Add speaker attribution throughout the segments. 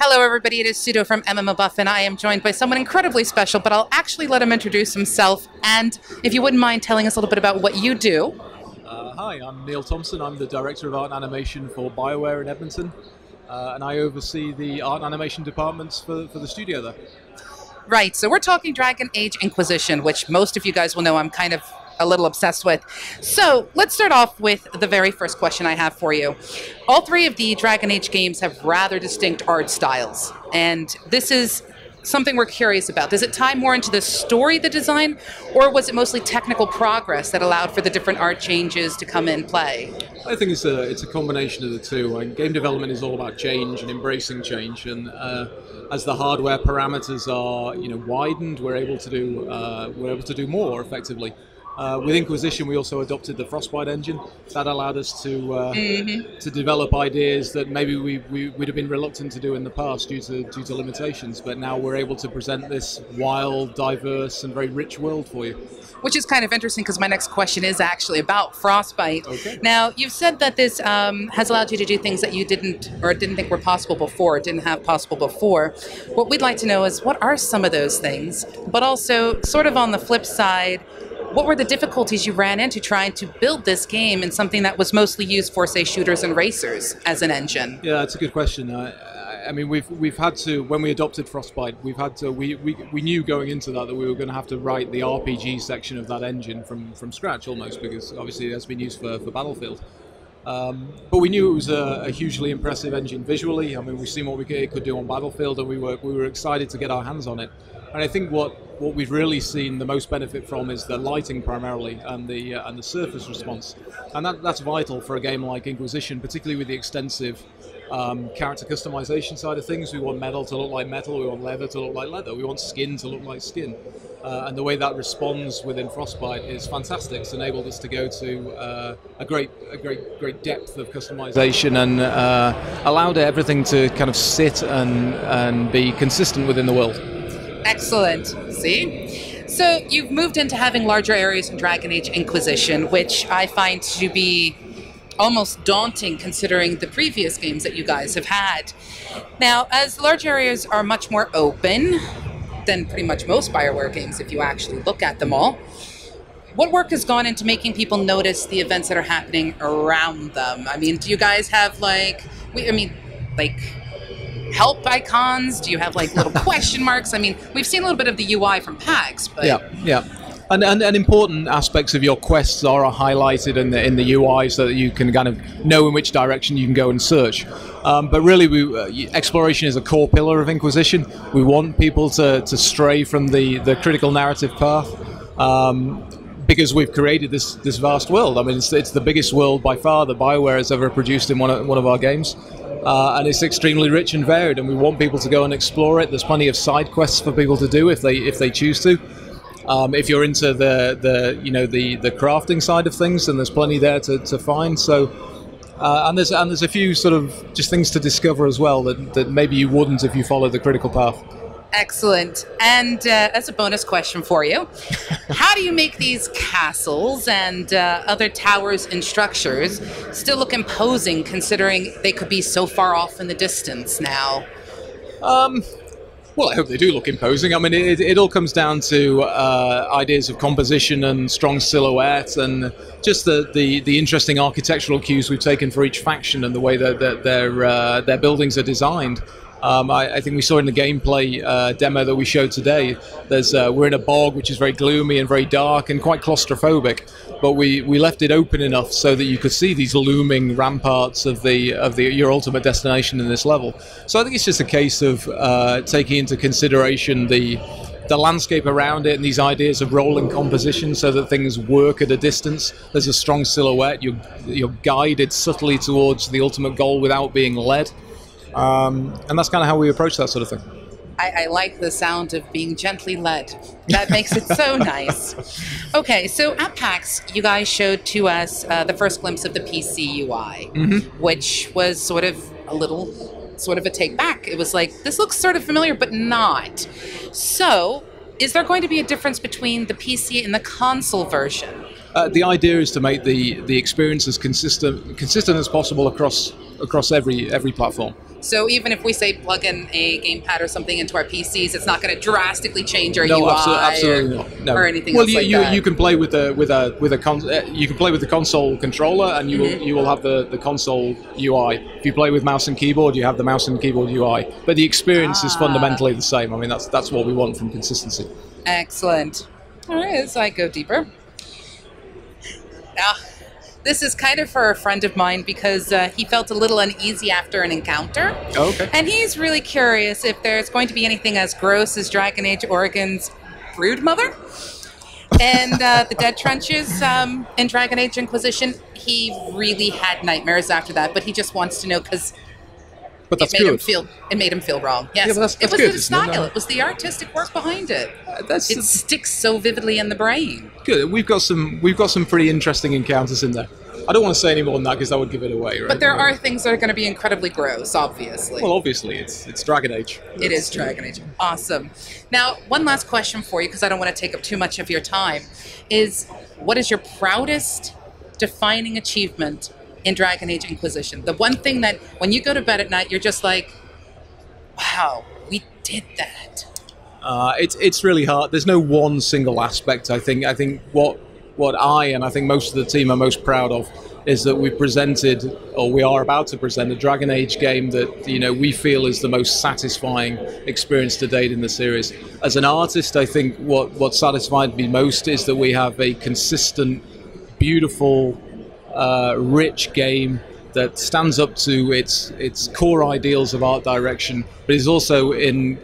Speaker 1: Hello everybody, it is Pseudo from MMOBuff, and I am joined by someone incredibly special, but I'll actually let him introduce himself, and if you wouldn't mind telling us a little bit about what you do.
Speaker 2: Hi, I'm Neil Thompson. I'm the Director of Art and Animation for BioWare in Edmonton, and I oversee the art and animation departments for the studio there.
Speaker 1: Right, so we're talking Dragon Age Inquisition, which most of you guys will know I'm kind of a little obsessed with. So let's start off with the very first question I have for you. All three of the Dragon Age games have rather distinct art styles, and this is something we're curious about. Does it tie more into the story, the design, or was it mostly technical progress that allowed for the different art changes to come in play?
Speaker 2: I think it's a combination of the two. Game development is all about change and embracing change, and as the hardware parameters are widened, we're able to do more effectively. With Inquisition, we also adopted the Frostbite engine. That allowed us to develop ideas that maybe we'd have been reluctant to do in the past due to limitations. But now we're able to present this wild, diverse, and very rich world for you.
Speaker 1: Which is kind of interesting because my next question is actually about Frostbite.
Speaker 2: Okay.
Speaker 1: Now, you've said that this has allowed you to do things that you didn't think were possible before, didn't have possible before. What we'd like to know is what are some of those things, but also sort of on the flip side, what were the difficulties you ran into trying to build this game in something that was mostly used for, say, shooters and racers as an engine?
Speaker 2: Yeah, that's a good question. I mean, we've had to, when we adopted Frostbite, we knew going into that we were going to have to write the RPG section of that engine from scratch almost, because obviously it has been used for Battlefield. But we knew it was a hugely impressive engine visually. I mean, we've seen what it could do on Battlefield, and we were excited to get our hands on it. And I think what we've really seen the most benefit from is the lighting primarily, and the surface response, and that's vital for a game like Inquisition, particularly with the extensive character customization side of things. We want metal to look like metal, we want leather to look like leather, we want skin to look like skin, and the way that responds within Frostbite is fantastic. It's enabled us to go to a great depth of customization, and allowed everything to kind of sit and be consistent within the world.
Speaker 1: Excellent. See? So you've moved into having larger areas in Dragon Age Inquisition, which I find to be almost daunting considering the previous games that you guys have had. Now, as large areas are much more open than pretty much most BioWare games if you actually look at them all, what work has gone into making people notice the events that are happening around them? I mean, do you guys have help icons? Do you have like little question marks? I mean, we've seen a little bit of the UI from PAX, but
Speaker 2: yeah. And important aspects of your quests are highlighted in the UI so that you can kind of know in which direction you can go and search. But really, exploration is a core pillar of Inquisition. We want people to stray from the critical narrative path, because we've created this vast world. I mean, it's the biggest world by far that BioWare has ever produced in one of our games. And it's extremely rich and varied, and we want people to go and explore it. There's plenty of side quests for people to do if they choose to. If you're into the crafting side of things, then there's plenty there to find. So, and there's a few sort of just things to discover as well that maybe you wouldn't if you followed the critical path.
Speaker 1: Excellent. And as a bonus question for you, how do you make these castles and other towers and structures still look imposing considering they could be so far off in the distance now? Well,
Speaker 2: I hope they do look imposing. I mean, it all comes down to ideas of composition and strong silhouette, and just the interesting architectural cues we've taken for each faction and the way that their buildings are designed. I think we saw in the gameplay demo that we showed today, we're in a bog which is very gloomy and very dark and quite claustrophobic, but we left it open enough so that you could see these looming ramparts of your ultimate destination in this level. So I think it's just a case of taking into consideration the landscape around it and these ideas of rolling composition so that things work at a distance. There's a strong silhouette, you're guided subtly towards the ultimate goal without being led. And that's kind of how we approach that sort of thing.
Speaker 1: I like the sound of being gently led. That makes it so nice. Okay, so at PAX, you guys showed to us the first glimpse of the PC UI, which was sort of a take back. It was like, this looks sort of familiar, but not. So, is there going to be a difference between the PC and the console version?
Speaker 2: The idea is to make the experience as consistent as possible across every platform.
Speaker 1: So even if we say plug in a gamepad or something into our PCs, it's not going to drastically change our UI
Speaker 2: absolutely not. No.
Speaker 1: or anything
Speaker 2: well,
Speaker 1: else like that.
Speaker 2: you can play with you can play with the console controller, and you will have the console UI. If you play with mouse and keyboard, you have the mouse and keyboard UI. But the experience is fundamentally the same. I mean, that's what we want from consistency.
Speaker 1: Excellent. All right, as I go deeper. Now, this is kind of for a friend of mine because he felt a little uneasy after an encounter.
Speaker 2: Oh, okay.
Speaker 1: And he's really curious if there's going to be anything as gross as Dragon Age Origins Broodmother and the Dead Trenches in Dragon Age Inquisition. He really had nightmares after that, but he just wants to know because it made him feel wrong. Yes,
Speaker 2: yeah, but that's
Speaker 1: it was
Speaker 2: good,
Speaker 1: the style. It was the artistic work behind it. It sticks so vividly in the brain.
Speaker 2: Good. We've got some pretty interesting encounters in there. I don't want to say any more than that because that would give it away, right?
Speaker 1: But there are things that are going to be incredibly gross, obviously.
Speaker 2: Well, obviously, it's Dragon Age.
Speaker 1: It is Dragon Age. Awesome. Now, one last question for you, because I don't want to take up too much of your time, is what is your proudest defining achievement in Dragon Age Inquisition? The one thing that when you go to bed at night, you're just like, wow, we did that.
Speaker 2: It's really hard. There's no one single aspect. I think what I think most of the team are most proud of is that we presented, or we are about to present, a Dragon Age game that we feel is the most satisfying experience to date in the series. As an artist, I think what satisfied me most is that we have a consistent, beautiful, rich game that stands up to its core ideals of art direction, but is also in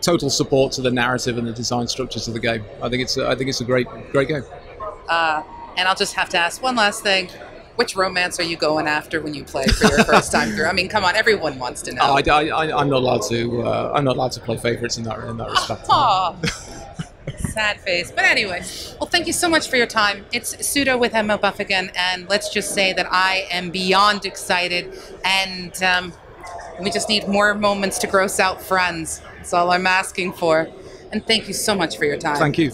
Speaker 2: total support to the narrative and the design structures of the game. I think it's a great game.
Speaker 1: And I'll just have to ask one last thing. Which romance are you going after when you play for your first time through? I mean, come on, everyone wants to know.
Speaker 2: I'm not allowed to. I'm not allowed to play favorites in that respect.
Speaker 1: Sad face. But anyway, well, thank you so much for your time. It's Pseudo with MMOBuff again, and let's just say that I am beyond excited, and we just need more moments to gross out friends. That's all I'm asking for. And thank you so much for your time.
Speaker 2: Thank you.